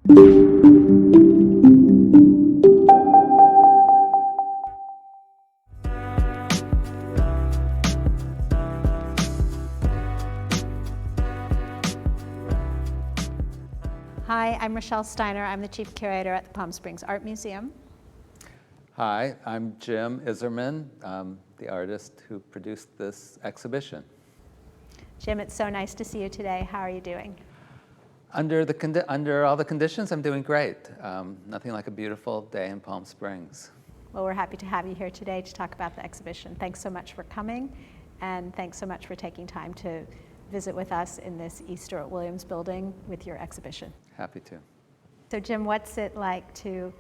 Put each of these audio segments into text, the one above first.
Hi, I'm Rochelle Steiner. I'm the Chief Curator at the Palm Springs Art Museum. Hi, I'm Jim Isermann, the artist who produced this exhibition. Jim, it's so nice to see you today. How are you doing? Under all the conditions, I'm doing great. Nothing like a beautiful day in Palm Springs. Well, we're happy to have you here today to talk about the exhibition. Thanks so much for coming, and thanks so much for taking time to visit with us in this East Stewart Williams building with your exhibition. Happy to. So Jim, what's it like to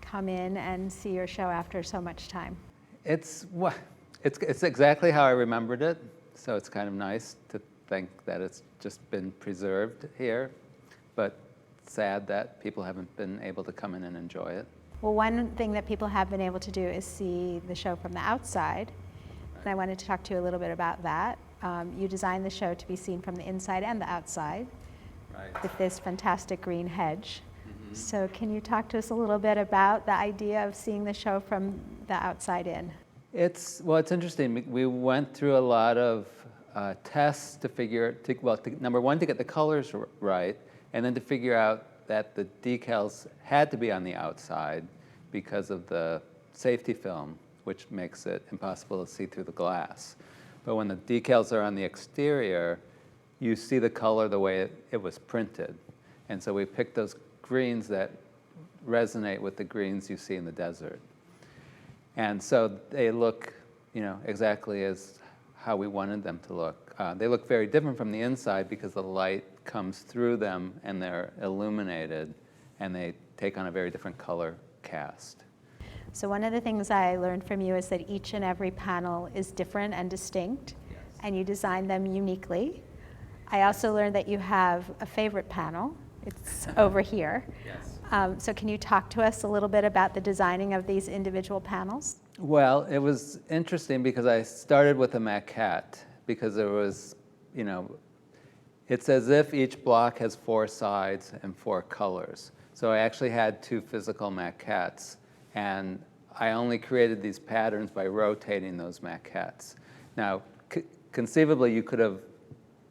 come in and see your show after so much time? It's exactly how I remembered it, so it's kind of nice to think that it's just been preserved here, but sad that people haven't been able to come in and enjoy it. Well, one thing that people have been able to do is see the show from the outside, and I wanted to talk to you a little bit about that. You designed the show to be seen from the inside and the outside, right, with this fantastic green hedge. Mm-hmm. So can you talk to us a little bit about the idea of seeing the show from the outside in? It's interesting. We went through a lot of tests number one, to get the colors right, and then to figure out that the decals had to be on the outside because of the safety film, which makes it impossible to see through the glass. But when the decals are on the exterior, you see the color the way it was printed. And so we picked those greens that resonate with the greens you see in the desert. And so they look, exactly as how we wanted them to look. They look very different from the inside because the light comes through them and they're illuminated, and they take on a very different color cast. So one of the things I learned from you is that each and every panel is different and distinct, yes, and you design them uniquely. I also learned that you have a favorite panel. It's over here. Yes. So can you talk to us a little bit about the designing of these individual panels? Well, it was interesting because I started with a maquette because there was, it's as if each block has 4 sides and 4 colors. So I actually had 2 physical maquettes, and I only created these patterns by rotating those maquettes. Now, conceivably, you could have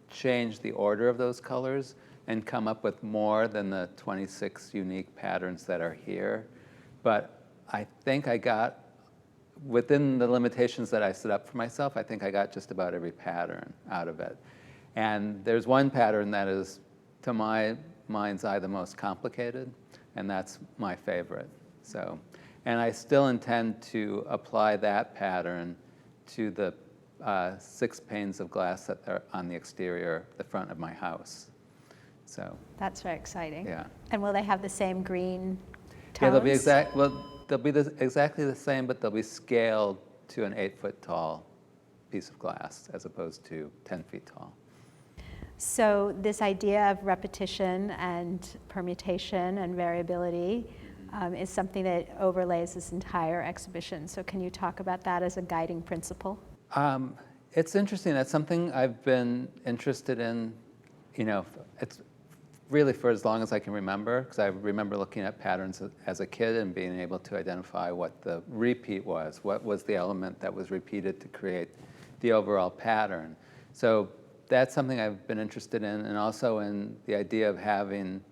changed the order of those colors and come up with more than the 26 unique patterns that are here. But I think I got, within the limitations that I set up for myself, I think I got just about every pattern out of it. And there's one pattern that is, to my mind's eye, the most complicated, and that's my favorite. So, and I still intend to apply that pattern to the 6 panes of glass that are on the exterior, the front of my house. So that's very exciting. Yeah. And will they have the same green tones? Yeah, they'll be exactly the same, but they'll be scaled to an 8-foot tall piece of glass as opposed to 10 feet tall. So this idea of repetition and permutation and variability is something that overlays this entire exhibition. So can you talk about that as a guiding principle? It's interesting. That's something I've been interested in, it's really for as long as I can remember, because I remember looking at patterns as a kid and being able to identify what the repeat was, what was the element that was repeated to create the overall pattern. So that's something I've been interested in, and also in the idea of having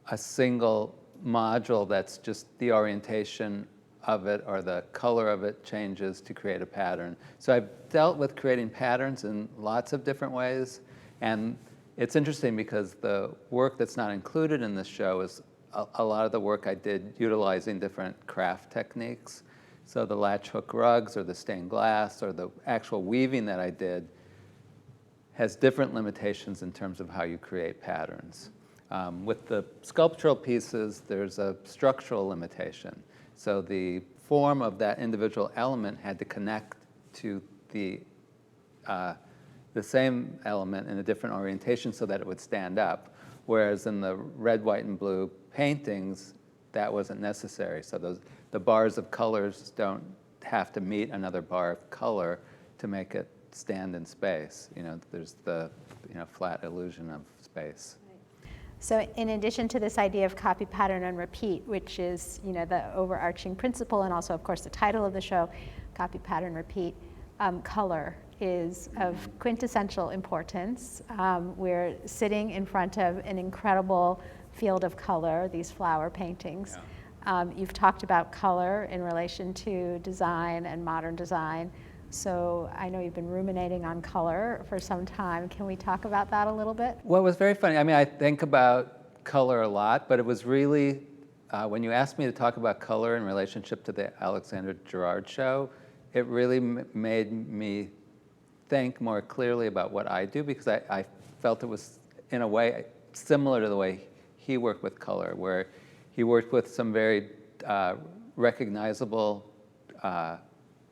a single module that's just the orientation of it or the color of it changes to create a pattern. So I've dealt with creating patterns in lots of different ways, and it's interesting because the work that's not included in this show is a lot of the work I did utilizing different craft techniques. So the latch hook rugs or the stained glass or the actual weaving that I did has different limitations in terms of how you create patterns. With the sculptural pieces, there's a structural limitation. So the form of that individual element had to connect to the same element in a different orientation so that it would stand up. Whereas in the red, white, and blue paintings, that wasn't necessary. So the bars of colors don't have to meet another bar of color to make it stand in space. There's the flat illusion of space. So in addition to this idea of copy, pattern, and repeat, which is, you know, the overarching principle, and also, of course, the title of the show, copy, pattern, repeat, color is of quintessential importance. We're sitting in front of an incredible field of color, these flower paintings. Yeah. You've talked about color in relation to design and modern design. So I know you've been ruminating on color for some time. Can we talk about that a little bit? Well, it was very funny. I mean, I think about color a lot, but it was really, when you asked me to talk about color in relationship to the Alexander Gerard show, it really made me think more clearly about what I do, because I felt it was, in a way, similar to the way he worked with color, where he worked with some very recognizable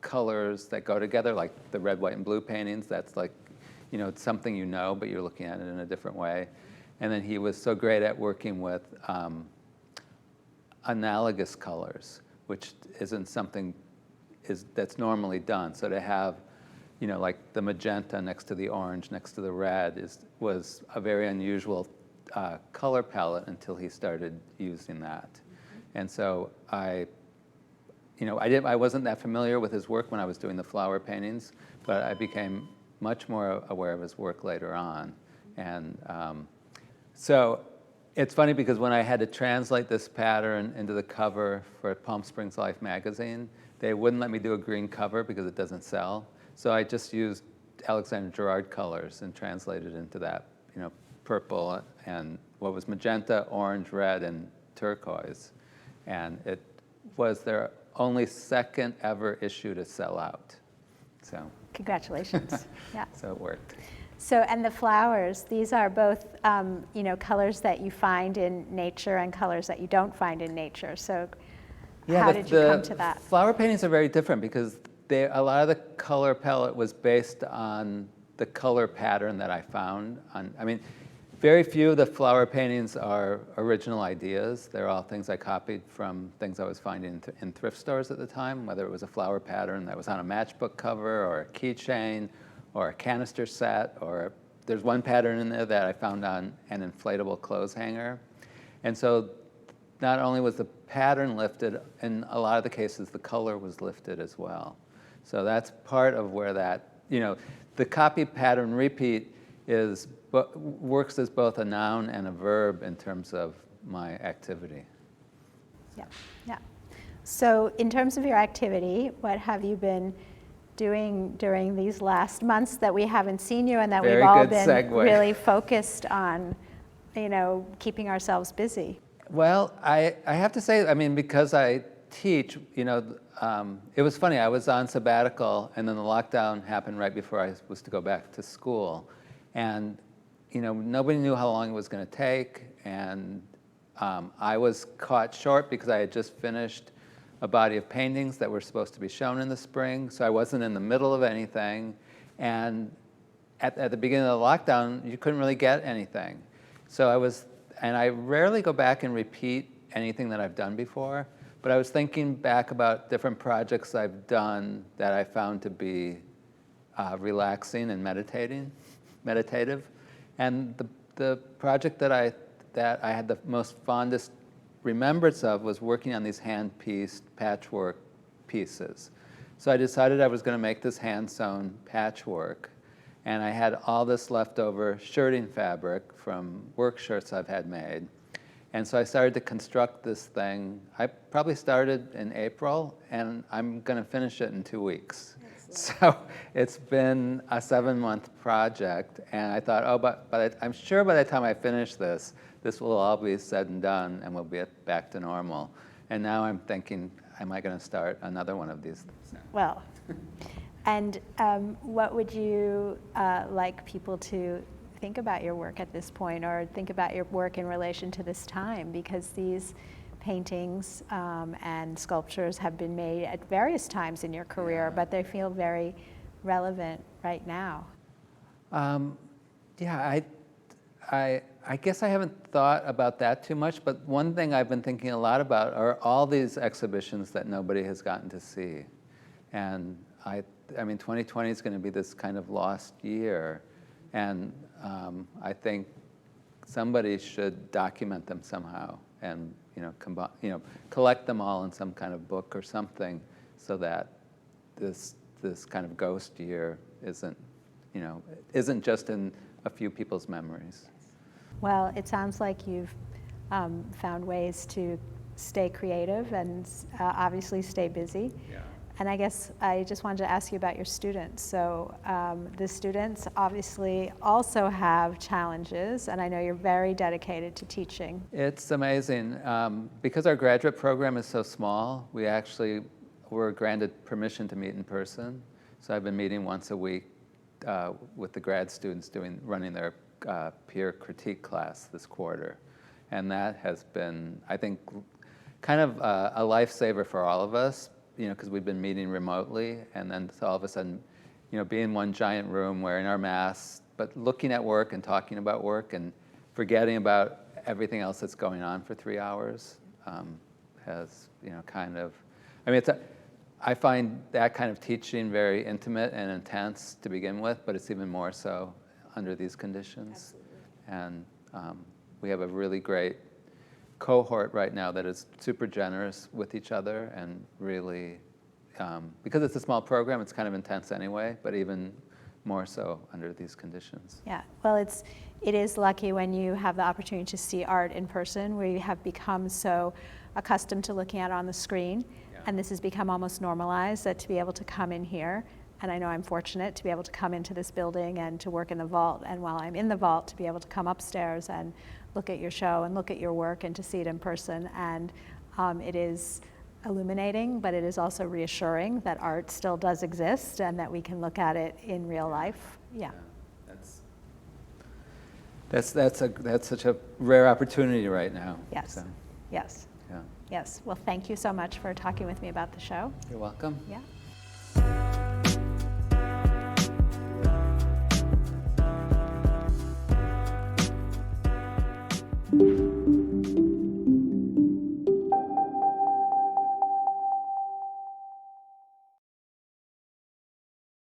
colors that go together, like the red, white, and blue paintings. That's like, you know, it's something you know, but you're looking at it in a different way. And then he was so great at working with analogous colors, which isn't something that's normally done. So to have, you know, like the magenta next to the orange, next to the red, was a very unusual color palette until he started using that. And so I wasn't that familiar with his work when I was doing the flower paintings, but I became much more aware of his work later on. And so it's funny, because when I had to translate this pattern into the cover for Palm Springs Life magazine, they wouldn't let me do a green cover because it doesn't sell. So I just used Alexander Gerard colors and translated into that, you know, purple and what was magenta, orange, red, and turquoise. And it was their only second ever issue to sell out. So congratulations. Yeah. So it worked. So, and the flowers, these are both, you know, colors that you find in nature and colors that you don't find in nature. So yeah, how did you come to that? Flower paintings are very different, because a lot of the color palette was based on the color pattern that I found. I mean, very few of the flower paintings are original ideas. They're all things I copied from things I was finding in thrift stores at the time, whether it was a flower pattern that was on a matchbook cover, or a keychain, or a canister set, or there's one pattern in there that I found on an inflatable clothes hanger. And so not only was the pattern lifted, in a lot of the cases the color was lifted as well. So that's part of where that, you know, the copy, pattern, repeat works as both a noun and a verb in terms of my activity. Yeah, yeah. So in terms of your activity, what have you been doing during these last months that we haven't seen you, and that we've all been really focused on, you know, keeping ourselves busy? Well, I have to say, I mean, because I teach, you know, it was funny. I was on sabbatical, and then the lockdown happened right before I was to go back to school. And, you know, nobody knew how long it was going to take. And I was caught short because I had just finished a body of paintings that were supposed to be shown in the spring. So I wasn't in the middle of anything. And at the beginning of the lockdown, you couldn't really get anything. So I rarely go back and repeat anything that I've done before. But I was thinking back about different projects I've done that I found to be relaxing and meditative. And the project that I had the most fondest remembrance of was working on these hand-pieced patchwork pieces. So I decided I was going to make this hand-sewn patchwork. And I had all this leftover shirting fabric from work shirts I've had made. And so I started to construct this thing. I probably started in April, and I'm going to finish it in 2 weeks. So it's been a 7-month project, and I thought, oh, but I'm sure by the time I finish this will all be said and done, and we'll be back to normal. And now I'm thinking, am I going to start another one of these things? Well, and what would you like people to think about your work at this point, or think about your work in relation to this time? Because these paintings and sculptures have been made at various times in your career, but they feel very relevant right now. Yeah, I guess I haven't thought about that too much, but one thing I've been thinking a lot about are all these exhibitions that nobody has gotten to see. And I mean, 2020 is going to be this kind of lost year. And I think somebody should document them somehow and collect them all in some kind of book or something, so that this kind of ghost year isn't just in a few people's memories. Well, it sounds like you've found ways to stay creative and obviously stay busy. Yeah. And I guess I just wanted to ask you about your students. So the students obviously also have challenges, and I know you're very dedicated to teaching. It's amazing. Because our graduate program is so small, we actually were granted permission to meet in person. So I've been meeting once a week with the grad students running their peer critique class this quarter. And that has been, I think, kind of a lifesaver for all of us, because we've been meeting remotely, and then all of a sudden, being in one giant room wearing our masks, but looking at work and talking about work and forgetting about everything else that's going on for 3 hours has, kind of, I find that kind of teaching very intimate and intense to begin with, but it's even more so under these conditions. Absolutely. And we have a really great cohort right now that is super generous with each other, and really, because it's a small program, it's kind of intense anyway, but even more so under these conditions. Yeah, well, it is lucky when you have the opportunity to see art in person. We have become so accustomed to looking at it on the screen, and this has become almost normalized, that to be able to come in here, and I know I'm fortunate to be able to come into this building and to work in the vault, and while I'm in the vault, to be able to come upstairs and look at your show and look at your work and to see it in person. And it is illuminating, but it is also reassuring that art still does exist and that we can look at it in real life. Yeah. That's such a rare opportunity right now. Yes. So, Yes. yeah. Yes. Well, thank you so much for talking with me about the show. You're welcome. Yeah.